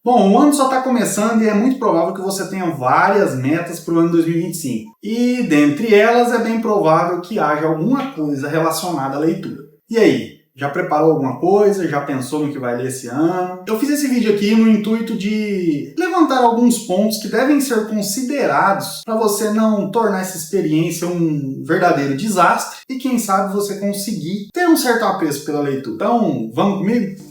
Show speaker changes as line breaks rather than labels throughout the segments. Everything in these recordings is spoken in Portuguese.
Bom, o ano só está começando e é muito provável que você tenha várias metas para o ano 2025. E dentre elas é bem provável que haja alguma coisa relacionada à leitura. E aí, já preparou alguma coisa? Já pensou no que vai ler esse ano? Eu fiz esse vídeo aqui no intuito de levantar alguns pontos que devem ser considerados para você não tornar essa experiência um verdadeiro desastre e quem sabe você conseguir ter um certo apreço pela leitura. Então, vamos comigo?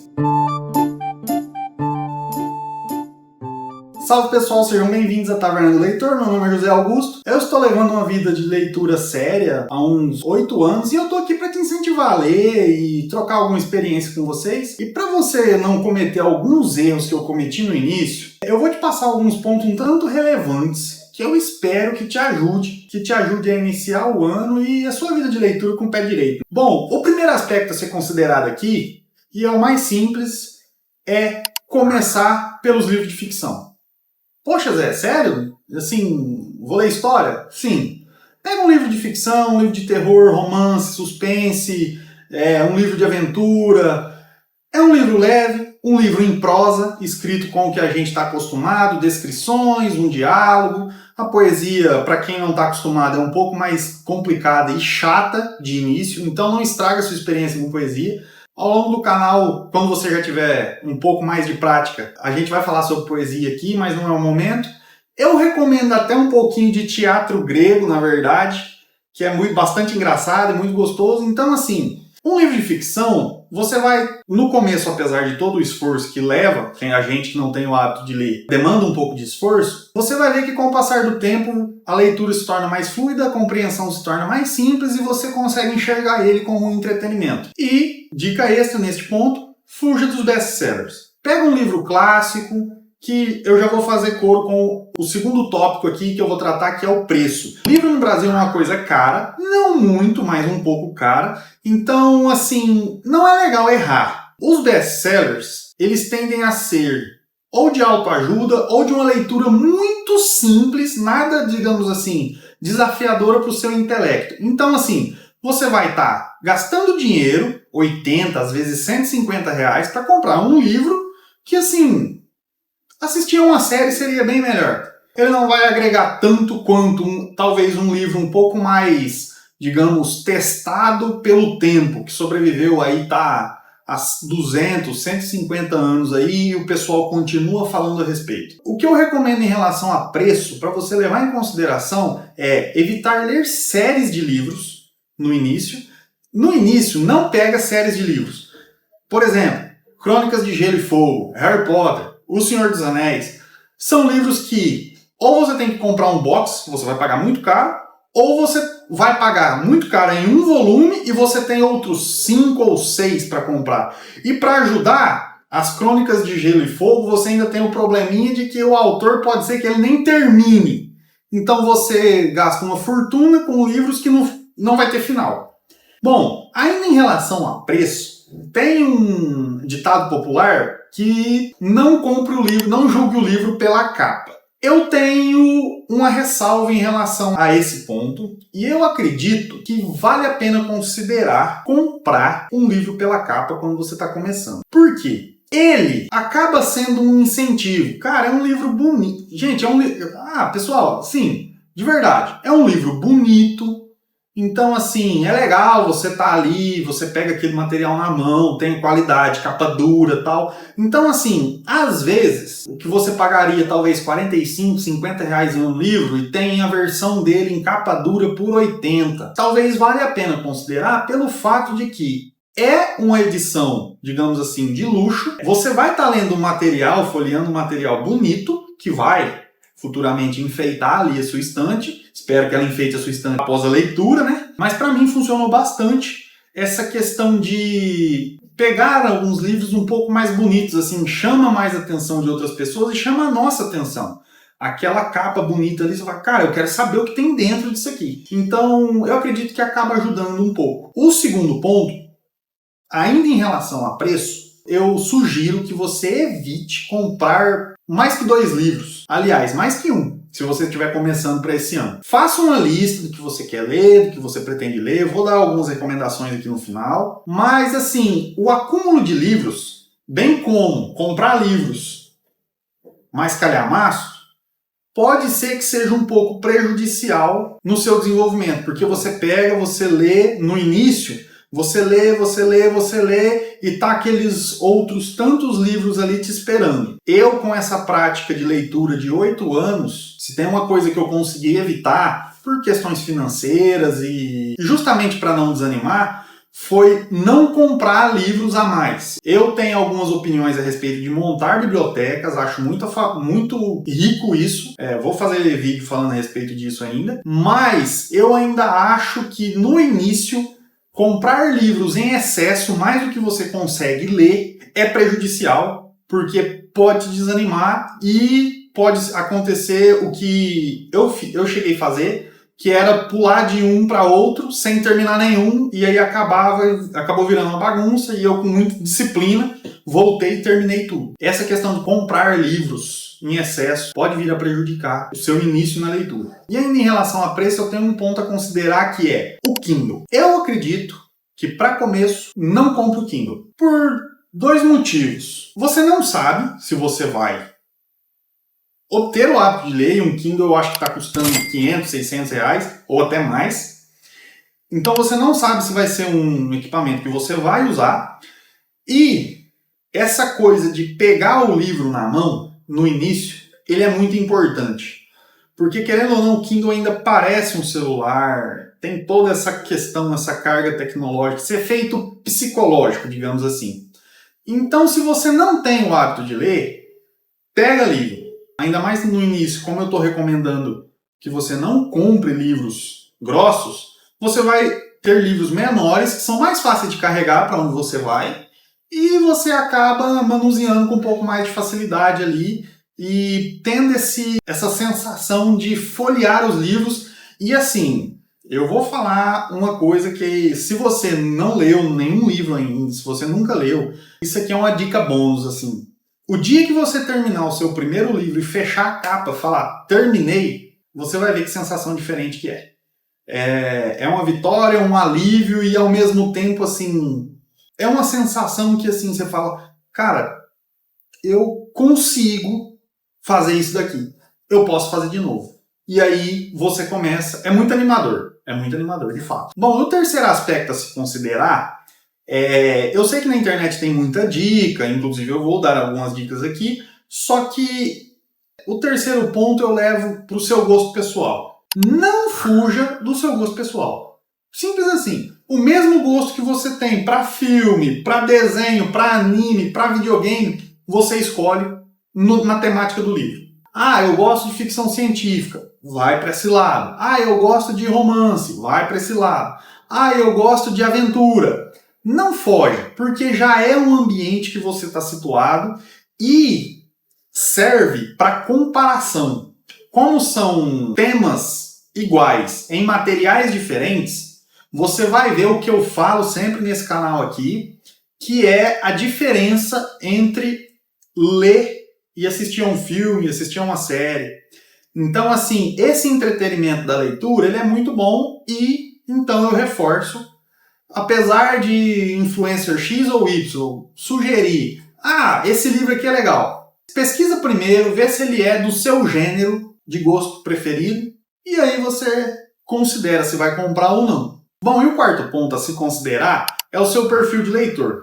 Salve pessoal, sejam bem-vindos à Taverna do Leitor, meu nome é José Augusto. Eu estou levando uma vida de leitura séria há uns 8 anos e eu tô aqui para te incentivar a ler e trocar alguma experiência com vocês. E para você não cometer alguns erros que eu cometi no início, eu vou te passar alguns pontos um tanto relevantes que eu espero que te ajude a iniciar o ano e a sua vida de leitura com o pé direito. Bom, o primeiro aspecto a ser considerado aqui, e é o mais simples, é começar pelos livros de ficção. Poxa, Zé, sério? Assim, vou ler história? Sim. Pega um livro de ficção, um livro de terror, romance, suspense, um livro de aventura. É um livro leve, um livro em prosa, escrito com o que a gente está acostumado, descrições, um diálogo. A poesia, para quem não está acostumado, é um pouco mais complicada e chata de início, então não estraga a sua experiência com poesia. Ao longo do canal, quando você já tiver um pouco mais de prática, a gente vai falar sobre poesia aqui, mas não é o momento. Eu recomendo até um pouquinho de teatro grego, na verdade, que é bastante engraçado e muito gostoso. Então, assim, um livro de ficção, você vai, no começo, apesar de todo o esforço que leva, tem a gente que não tem o hábito de ler, demanda um pouco de esforço, você vai ver que com o passar do tempo, a leitura se torna mais fluida, a compreensão se torna mais simples e você consegue enxergar ele como um entretenimento. E, dica extra neste ponto, fuja dos best-sellers. Pega um livro clássico, que eu já vou fazer coro com o segundo tópico aqui que eu vou tratar, que é o preço. Livro no Brasil é uma coisa cara, não muito, mas um pouco cara. Então, assim, não é legal errar. Os best-sellers, eles tendem a ser ou de autoajuda ou de uma leitura muito simples, nada, digamos assim, desafiadora para o seu intelecto. Então, assim, você vai estar gastando dinheiro, 80, às vezes 150 reais, para comprar um livro que, assim, assistir a uma série seria bem melhor. Ele não vai agregar tanto quanto talvez um livro um pouco mais, digamos, testado pelo tempo, que sobreviveu aí, tá há 200, 150 anos aí e o pessoal continua falando a respeito. O que eu recomendo em relação a preço, para você levar em consideração, é evitar ler séries de livros no início. No início, não pega séries de livros. Por exemplo, Crônicas de Gelo e Fogo, Harry Potter, O Senhor dos Anéis, são livros que ou você tem que comprar um box, que você vai pagar muito caro, ou você vai pagar muito caro em um volume e você tem outros 5 ou 6 para comprar. E para ajudar, as Crônicas de Gelo e Fogo, você ainda tem o probleminha de que o autor pode ser que ele nem termine. Então você gasta uma fortuna com livros que não vai ter final. Bom, ainda em relação a preço, tem um ditado popular que não compre o livro, não julgue o livro pela capa. Eu tenho uma ressalva em relação a esse ponto e eu acredito que vale a pena considerar comprar um livro pela capa quando você está começando. Por quê? Ele acaba sendo um incentivo. Cara, é um livro bonito. Gente, é um livro... pessoal, sim, de verdade, é um livro bonito. Então, assim, é legal você tá ali, você pega aquele material na mão, tem qualidade, capa dura e tal. Então, assim, às vezes, o que você pagaria talvez 45, 50 reais em um livro e tem a versão dele em capa dura por 80. Talvez valha a pena considerar pelo fato de que é uma edição, digamos assim, de luxo. Você vai estar lendo um material, folheando um material bonito, que vai futuramente enfeitar ali a sua estante. Espero que ela enfeite a sua estante após a leitura, né? Mas para mim funcionou bastante essa questão de pegar alguns livros um pouco mais bonitos, assim, chama mais a atenção de outras pessoas e chama a nossa atenção. Aquela capa bonita ali, você fala, cara, eu quero saber o que tem dentro disso aqui. Então, eu acredito que acaba ajudando um pouco. O segundo ponto, ainda em relação a preço, eu sugiro que você evite comprar mais que 2 livros. Aliás, mais que um, se você estiver começando para esse ano. Faça uma lista do que você quer ler, do que você pretende ler. Eu vou dar algumas recomendações aqui no final. Mas, assim, o acúmulo de livros, bem como comprar livros mais calhamaço, pode ser que seja um pouco prejudicial no seu desenvolvimento, porque você pega, você lê no início, você lê e tá aqueles outros tantos livros ali te esperando. Eu, com essa prática de leitura de 8 anos, se tem uma coisa que eu consegui evitar por questões financeiras e justamente para não desanimar, foi não comprar livros a mais. Eu tenho algumas opiniões a respeito de montar bibliotecas, acho muito rico isso. Vou fazer vídeo falando a respeito disso ainda, mas eu ainda acho que no início comprar livros em excesso, mais do que você consegue ler, é prejudicial, porque pode te desanimar e pode acontecer o que eu cheguei a fazer, que era pular de um para outro sem terminar nenhum, e aí acabou virando uma bagunça, e eu com muita disciplina voltei e terminei tudo. Essa questão de comprar livros em excesso pode vir a prejudicar o seu início na leitura. E ainda em relação a preço, eu tenho um ponto a considerar, que é o Kindle. Eu acredito que para começo não compre o Kindle, por 2 motivos. Você não sabe se você vai obter o hábito de ler, um Kindle eu acho que está custando 500, 600 reais, ou até mais. Então você não sabe se vai ser um equipamento que você vai usar. E essa coisa de pegar o livro na mão, no início, ele é muito importante. Porque, querendo ou não, o Kindle ainda parece um celular, tem toda essa questão, essa carga tecnológica, esse efeito psicológico, digamos assim. Então, se você não tem o hábito de ler, pega livro. Ainda mais no início, como eu estou recomendando que você não compre livros grossos, você vai ter livros menores que são mais fáceis de carregar para onde você vai e você acaba manuseando com um pouco mais de facilidade ali e tendo essa sensação de folhear os livros. E assim, eu vou falar uma coisa que, se você não leu nenhum livro ainda, se você nunca leu, isso aqui é uma dica bônus, assim. O dia que você terminar o seu primeiro livro e fechar a capa, falar terminei, você vai ver que sensação diferente que é. É uma vitória, um alívio e ao mesmo tempo, assim, é uma sensação que, assim, você fala, cara, eu consigo fazer isso daqui, eu posso fazer de novo. E aí você começa, é muito animador de fato. Bom, o terceiro aspecto a se considerar, eu sei que na internet tem muita dica, inclusive eu vou dar algumas dicas aqui, só que o terceiro ponto eu levo para o seu gosto pessoal. Não fuja do seu gosto pessoal. Simples assim. O mesmo gosto que você tem para filme, para desenho, para anime, para videogame, você escolhe na temática do livro. Ah, eu gosto de ficção científica, vai para esse lado. Ah, eu gosto de romance, vai para esse lado. Ah, eu gosto de aventura. Não foge, porque já é um ambiente que você está situado e serve para comparação. Como são temas iguais em materiais diferentes, você vai ver o que eu falo sempre nesse canal aqui, que é a diferença entre ler e assistir a um filme, assistir a uma série. Então, assim, esse entretenimento da leitura, ele é muito bom e, então, eu reforço. Apesar de influencer X ou Y sugerir, esse livro aqui é legal, pesquisa primeiro, vê se ele é do seu gênero de gosto preferido e aí você considera se vai comprar ou não. Bom, e o quarto ponto a se considerar é o seu perfil de leitor.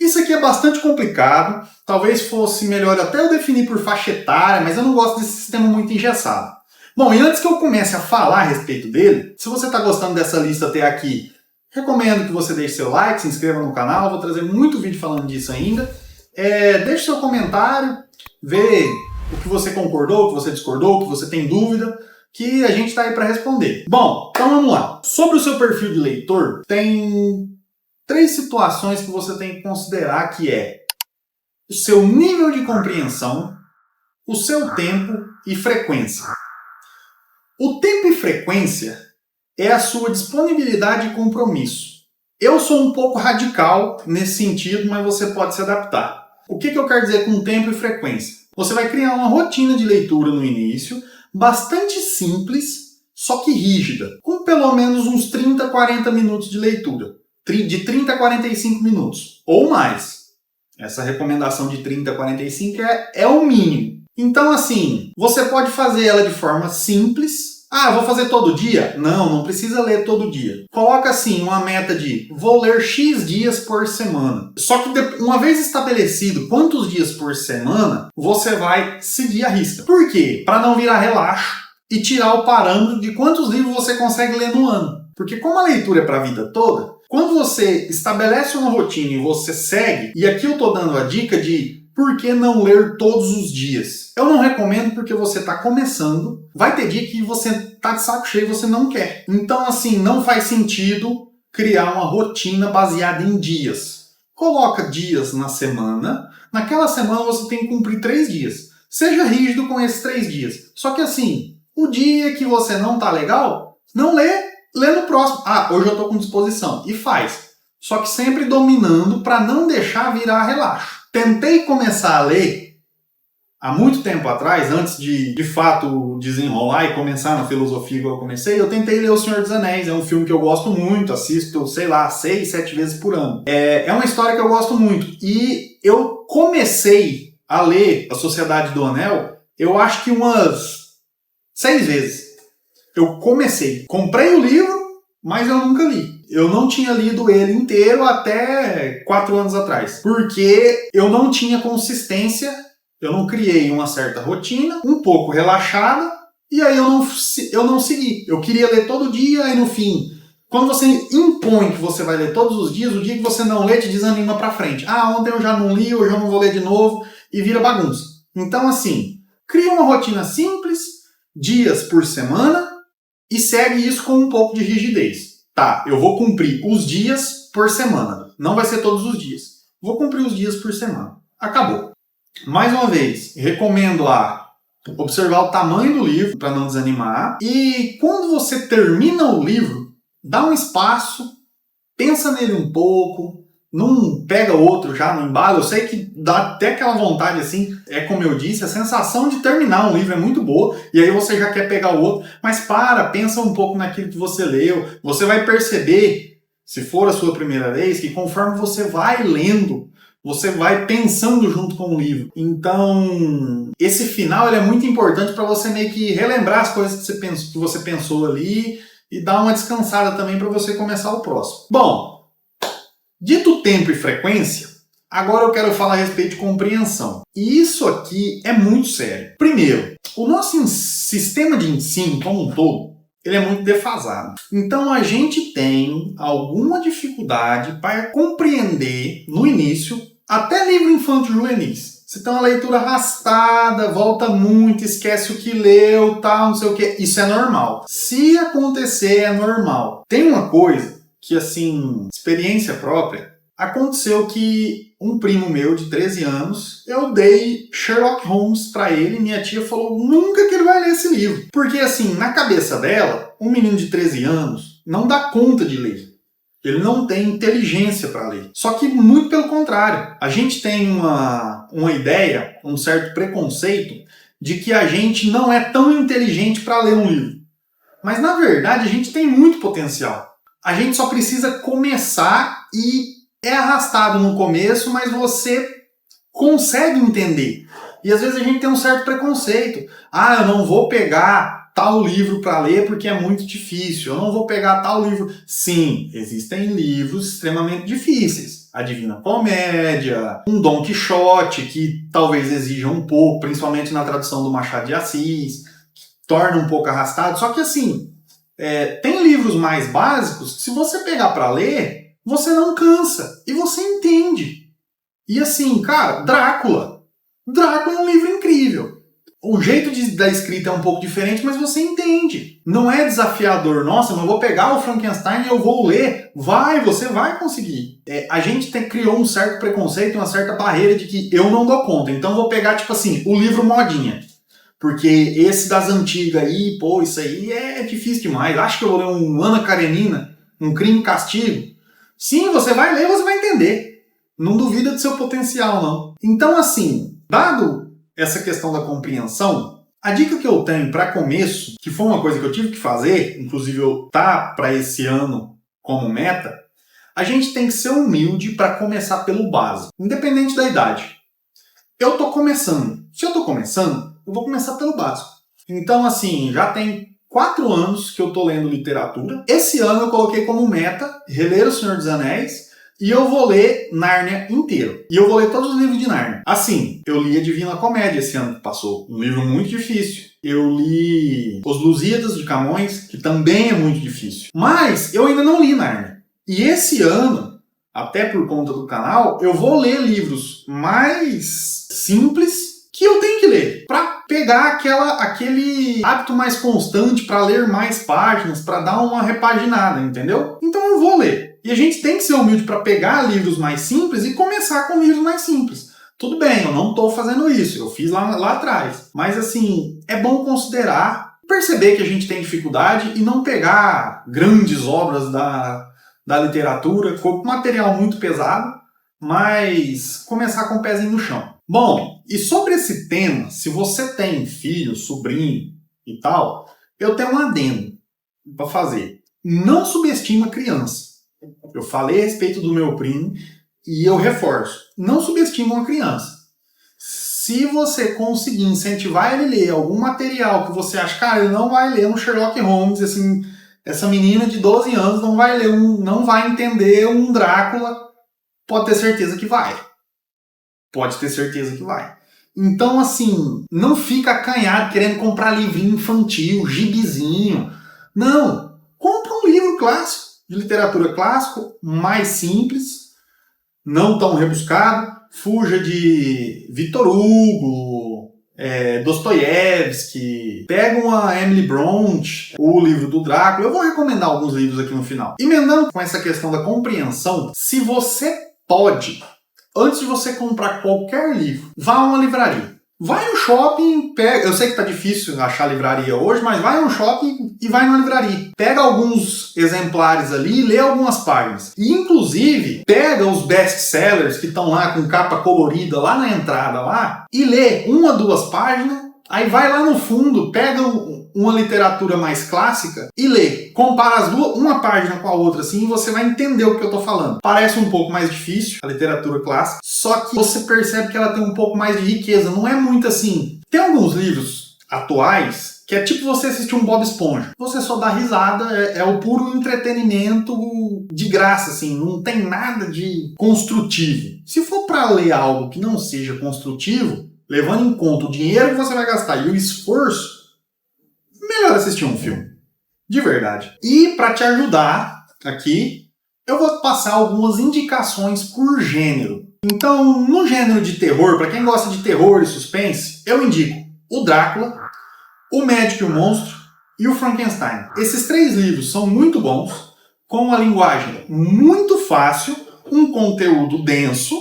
Isso aqui é bastante complicado, talvez fosse melhor até eu definir por faixa etária, mas eu não gosto desse sistema muito engessado. Bom, e antes que eu comece a falar a respeito dele, se você está gostando dessa lista até aqui, recomendo que você deixe seu like, se inscreva no canal, vou trazer muito vídeo falando disso ainda. Deixe seu comentário, vê o que você concordou, o que você discordou, o que você tem dúvida, que a gente está aí para responder. Bom, então vamos lá. Sobre o seu perfil de leitor, tem 3 situações que você tem que considerar, que é o seu nível de compreensão, o seu tempo e frequência. O tempo e frequência é a sua disponibilidade e compromisso. Eu sou um pouco radical nesse sentido, mas você pode se adaptar. O que eu quero dizer com tempo e frequência? Você vai criar uma rotina de leitura no início, bastante simples, só que rígida, com pelo menos uns 30, 40 minutos de leitura. De 30 a 45 minutos, ou mais. Essa recomendação de 30 a 45 é o mínimo. Então, assim, você pode fazer ela de forma simples. Ah, vou fazer todo dia? Não, não precisa ler todo dia. Coloca assim uma meta de vou ler X dias por semana. Só que uma vez estabelecido quantos dias por semana, você vai seguir a risca. Por quê? Para não virar relaxo e tirar o parâmetro de quantos livros você consegue ler no ano. Porque como a leitura é para a vida toda, quando você estabelece uma rotina e você segue, e aqui eu estou dando a dica de por que não ler todos os dias? Eu não recomendo porque você está começando. Vai ter dia que você está de saco cheio e você não quer. Então, assim, não faz sentido criar uma rotina baseada em dias. Coloca dias na semana. Naquela semana você tem que cumprir 3 dias. Seja rígido com esses 3 dias. Só que assim, o dia que você não está legal, não lê no próximo. Ah, hoje eu estou com disposição. E faz. Só que sempre dominando para não deixar virar relaxo. Tentei começar a ler há muito tempo atrás, antes de fato desenrolar e começar na filosofia que eu comecei, eu tentei ler O Senhor dos Anéis. É um filme que eu gosto muito, assisto, sei lá, 6, 7 vezes por ano. É uma história que eu gosto muito. E eu comecei a ler A Sociedade do Anel, eu acho que umas 6 vezes. Eu comecei. Comprei o livro, mas eu nunca li. Eu não tinha lido ele inteiro até 4 anos atrás. Porque eu não tinha consistência, eu não criei uma certa rotina, um pouco relaxada, e aí eu não segui. Eu queria ler todo dia, e no fim, quando você impõe que você vai ler todos os dias, o dia que você não lê te desanima pra frente. Ah, ontem eu já não li, hoje eu não vou ler de novo, e vira bagunça. Então, assim, cria uma rotina simples, dias por semana, e segue isso com um pouco de rigidez. Tá, eu vou cumprir os dias por semana. Não vai ser todos os dias. Vou cumprir os dias por semana. Acabou. Mais uma vez, recomendo lá observar o tamanho do livro para não desanimar. E quando você termina o livro, dá um espaço, pensa nele um pouco, não pega outro já no embalo. Eu sei que dá até aquela vontade assim, é como eu disse, a sensação de terminar um livro é muito boa, e aí você já quer pegar o outro, mas pensa um pouco naquilo que você leu. Você vai perceber, se for a sua primeira vez, que conforme você vai lendo, você vai pensando junto com o livro. Então, esse final ele é muito importante para você meio que relembrar as coisas que você pensou ali e dar uma descansada também para você começar o próximo. Bom, dito tempo e frequência, agora eu quero falar a respeito de compreensão. E isso aqui é muito sério. Primeiro, o nosso sistema de ensino como um todo, ele é muito defasado. Então a gente tem alguma dificuldade para compreender no início, até livro infanto-juvenis. Você tem uma leitura arrastada, volta muito, esquece o que leu, tal, não sei o que. Isso é normal. Se acontecer, é normal. Tem uma coisa que, assim, experiência própria, aconteceu que um primo meu de 13 anos, eu dei Sherlock Holmes pra ele e minha tia falou nunca que ele vai ler esse livro. Porque, assim, na cabeça dela, um menino de 13 anos não dá conta de ler. Ele não tem inteligência para ler. Só que muito pelo contrário. A gente tem uma ideia, um certo preconceito de que a gente não é tão inteligente para ler um livro. Mas, na verdade, a gente tem muito potencial. A gente só precisa começar e é arrastado no começo, mas você consegue entender. E às vezes a gente tem um certo preconceito. Ah, eu não vou pegar tal livro para ler porque é muito difícil. Eu não vou pegar tal livro. Sim, existem livros extremamente difíceis. A Divina Comédia, um Dom Quixote, que talvez exija um pouco, principalmente na tradução do Machado de Assis, que torna um pouco arrastado. Só que assim, tem livros mais básicos que se você pegar para ler, você não cansa e você entende. E assim, cara, Drácula é um livro incrível. O jeito da escrita é um pouco diferente, mas você entende. Não é desafiador. Nossa, mas eu vou pegar o Frankenstein e eu vou ler. Você vai conseguir. A gente criou um certo preconceito, uma certa barreira de que eu não dou conta. Então eu vou pegar, tipo assim, o livro modinha. Porque esse das antigas aí, isso aí é difícil demais. Acho que eu vou ler um Ana Karenina, um Crime e Castigo. Sim, você vai ler, você vai entender. Não duvida do seu potencial, não. Então, assim, dado essa questão da compreensão, a dica que eu tenho para começo, que foi uma coisa que eu tive que fazer, inclusive eu para esse ano como meta, a gente tem que ser humilde para começar pelo básico, independente da idade. Eu tô começando. Se eu tô começando, eu vou começar pelo básico. Então, assim, já tem 4 anos que eu tô lendo literatura. Esse ano eu coloquei como meta reler O Senhor dos Anéis e eu vou ler Nárnia inteiro. E eu vou ler todos os livros de Nárnia. Assim, eu li a Divina Comédia esse ano que passou. Um livro muito difícil. Eu li Os Lusíadas de Camões, que também é muito difícil. Mas eu ainda não li Nárnia. E esse ano, até por conta do canal, eu vou ler livros mais simples que eu tenho que ler, para pegar aquele hábito mais constante, para ler mais páginas, para dar uma repaginada, entendeu? Então eu vou ler. E a gente tem que ser humilde para pegar livros mais simples e começar com livros mais simples. Tudo bem, eu não estou fazendo isso, eu fiz lá atrás. Mas assim, é bom considerar, perceber que a gente tem dificuldade e não pegar grandes obras da literatura com material muito pesado, mas começar com o pezinho no chão. Bom, e sobre esse tema, se você tem filho, sobrinho e tal, eu tenho um adendo para fazer. Não subestima a criança. Eu falei a respeito do meu primo e eu reforço. Não subestima uma criança. Se você conseguir incentivar ele a ler algum material que você acha, cara, ele não vai ler um Sherlock Holmes, assim, essa menina de 12 anos não vai ler não vai entender um Drácula, pode ter certeza que vai. Pode ter certeza que vai. Então, assim, não fica acanhado querendo comprar livrinho infantil, gibizinho. Não. Compra um livro clássico, de literatura clássica, mais simples, não tão rebuscado. Fuja de Victor Hugo, Dostoiévski. Pega uma Emily Brontë, o livro do Drácula. Eu vou recomendar alguns livros aqui no final. Emendando com essa questão da compreensão, se você pode, antes de você comprar qualquer livro, vá a uma livraria. Vai no shopping, pega. Eu sei que tá difícil achar livraria hoje, mas vai no shopping e vai numa livraria. Pega alguns exemplares ali e lê algumas páginas. E, inclusive, pega os best-sellers que estão lá com capa colorida lá na entrada lá e lê 1 ou 2 páginas. Aí vai lá no fundo, pega uma literatura mais clássica e lê. Compara as duas, uma página com a outra, assim, e você vai entender o que eu tô falando. Parece um pouco mais difícil, a literatura clássica, só que você percebe que ela tem um pouco mais de riqueza. Não é muito assim. Tem alguns livros atuais que é tipo você assistir um Bob Esponja. Você só dá risada, é o puro entretenimento de graça, assim, não tem nada de construtivo. Se for para ler algo que não seja construtivo, levando em conta o dinheiro que você vai gastar e o esforço, melhor assistir um filme. De verdade. E para te ajudar aqui, eu vou passar algumas indicações por gênero. Então, no gênero de terror, para quem gosta de terror e suspense, eu indico o Drácula, o Médico e o Monstro e o Frankenstein. Esses 3 livros são muito bons, com uma linguagem muito fácil, um conteúdo denso,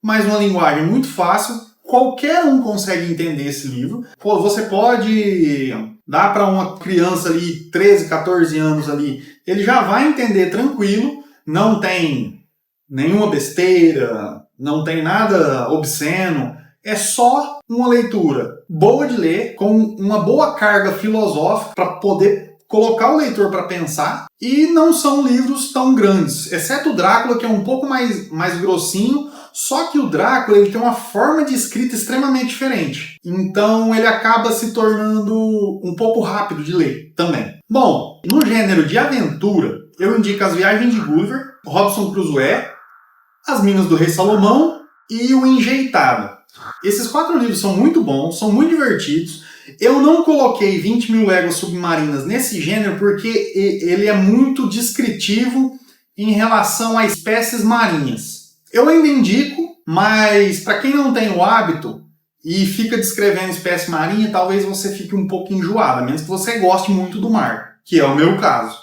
mas uma linguagem muito fácil. Qualquer um consegue entender esse livro. Você pode dar para uma criança ali, 13, 14 anos ali, ele já vai entender tranquilo, não tem nenhuma besteira, não tem nada obsceno, é só uma leitura boa de ler, com uma boa carga filosófica para poder colocar o leitor para pensar, e não são livros tão grandes, exceto o Drácula, que é um pouco mais grossinho. Só que o Drácula ele tem uma forma de escrita extremamente diferente. Então ele acaba se tornando um pouco rápido de ler também. Bom, no gênero de aventura, eu indico As Viagens de Gulliver, Robinson Crusoe, As Minas do Rei Salomão e O Enjeitado. Esses 4 livros são muito bons, são muito divertidos. Eu não coloquei 20.000 Léguas Submarinas nesse gênero porque ele é muito descritivo em relação a espécies marinhas. Eu ainda indico, mas para quem não tem o hábito e fica descrevendo espécie marinha, talvez você fique um pouco enjoado, a menos que você goste muito do mar, que é o meu caso.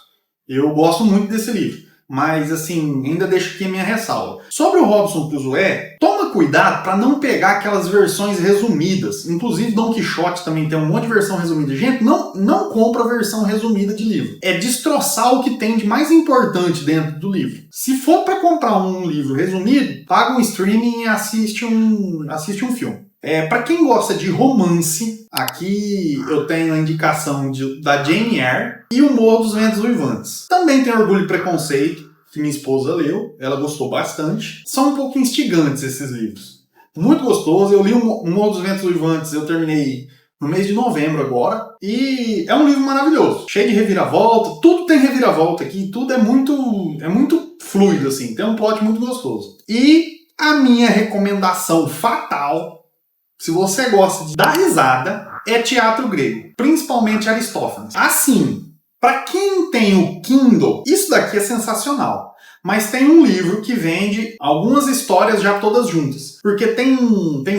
Eu gosto muito desse livro, mas assim, ainda deixo aqui a minha ressalva. Sobre o Robinson Crusoe, toma cuidado para não pegar aquelas versões resumidas. Inclusive Dom Quixote também tem um monte de versão resumida. Gente, não compra a versão resumida de livro. É destroçar o que tem de mais importante dentro do livro. Se for para comprar um livro resumido, paga um streaming e assiste um filme. Para quem gosta de romance, aqui eu tenho a indicação da Jane Eyre e O Morro dos Ventos Uivantes. Também tem Orgulho e Preconceito, que minha esposa leu, ela gostou bastante. São um pouco instigantes esses livros, muito gostoso. Eu li um Morro dos Ventos Uivantes, eu terminei no mês de novembro agora, e é um livro maravilhoso, cheio de reviravolta, tudo tem reviravolta aqui, tudo é muito fluido, assim, tem um plot muito gostoso. E a minha recomendação fatal, se você gosta de dar risada, é teatro grego, principalmente Aristófanes. Assim, para quem tem o Kindle, isso daqui é sensacional. Mas tem um livro que vende algumas histórias já todas juntas, porque tem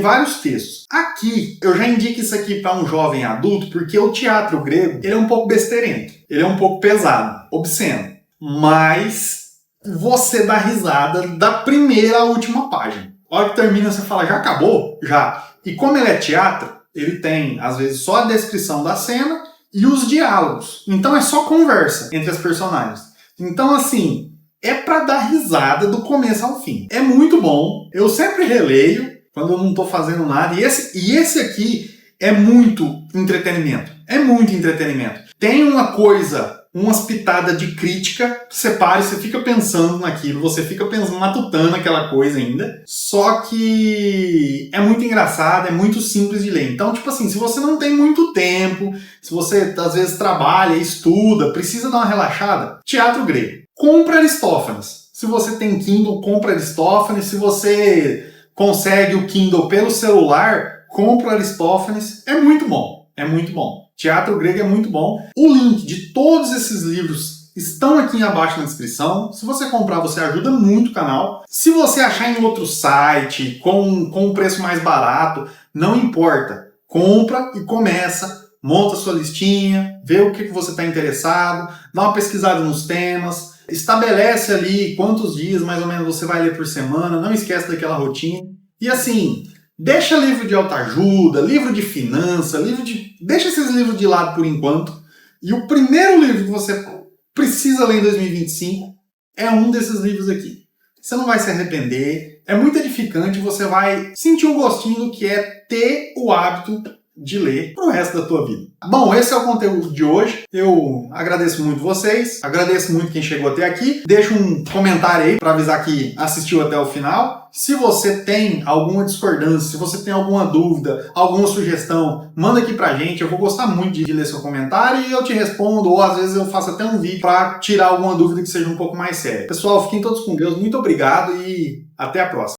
vários textos. Aqui, eu já indico isso aqui para um jovem adulto, porque o teatro grego, ele é um pouco besteirento, ele é um pouco pesado, obsceno, mas você dá risada da primeira à última página. A hora que termina, você fala, já acabou? Já. E como ele é teatro, ele tem, às vezes, só a descrição da cena e os diálogos. Então é só conversa entre as personagens. Então, assim, é pra dar risada do começo ao fim. É muito bom. Eu sempre releio quando eu não tô fazendo nada. E esse aqui é muito entretenimento. É muito entretenimento. Tem uma coisa, umas pitadas de crítica. Você para e você fica pensando naquilo. Você fica pensando, matutando aquela coisa ainda. Só que é muito engraçado, é muito simples de ler. Então, tipo assim, se você não tem muito tempo, se você às vezes trabalha, estuda, precisa dar uma relaxada, teatro grego. Compra Aristófanes. Se você tem Kindle, compra Aristófanes. Se você consegue o Kindle pelo celular, compra Aristófanes. É muito bom. É muito bom. Teatro grego é muito bom. O link de todos esses livros estão aqui abaixo na descrição. Se você comprar, você ajuda muito o canal. Se você achar em outro site, com um preço mais barato, não importa. Compra e começa. Monta sua listinha, vê o que você está interessado, dá uma pesquisada nos temas. Estabelece ali quantos dias mais ou menos você vai ler por semana, não esquece daquela rotina. E assim, deixa livro de autoajuda, livro de finança, deixa esses livros de lado por enquanto. E o primeiro livro que você precisa ler em 2025 é um desses livros aqui. Você não vai se arrepender, é muito edificante, você vai sentir um gostinho do que é ter o hábito de ler pro resto da tua vida. Bom, esse é o conteúdo de hoje. Eu agradeço muito vocês, agradeço muito quem chegou até aqui. Deixa um comentário aí para avisar que assistiu até o final. Se você tem alguma discordância, se você tem alguma dúvida, alguma sugestão, manda aqui pra gente. Eu vou gostar muito de ler seu comentário e eu te respondo, ou às vezes eu faço até um vídeo para tirar alguma dúvida que seja um pouco mais séria. Pessoal, fiquem todos com Deus. Muito obrigado e até a próxima.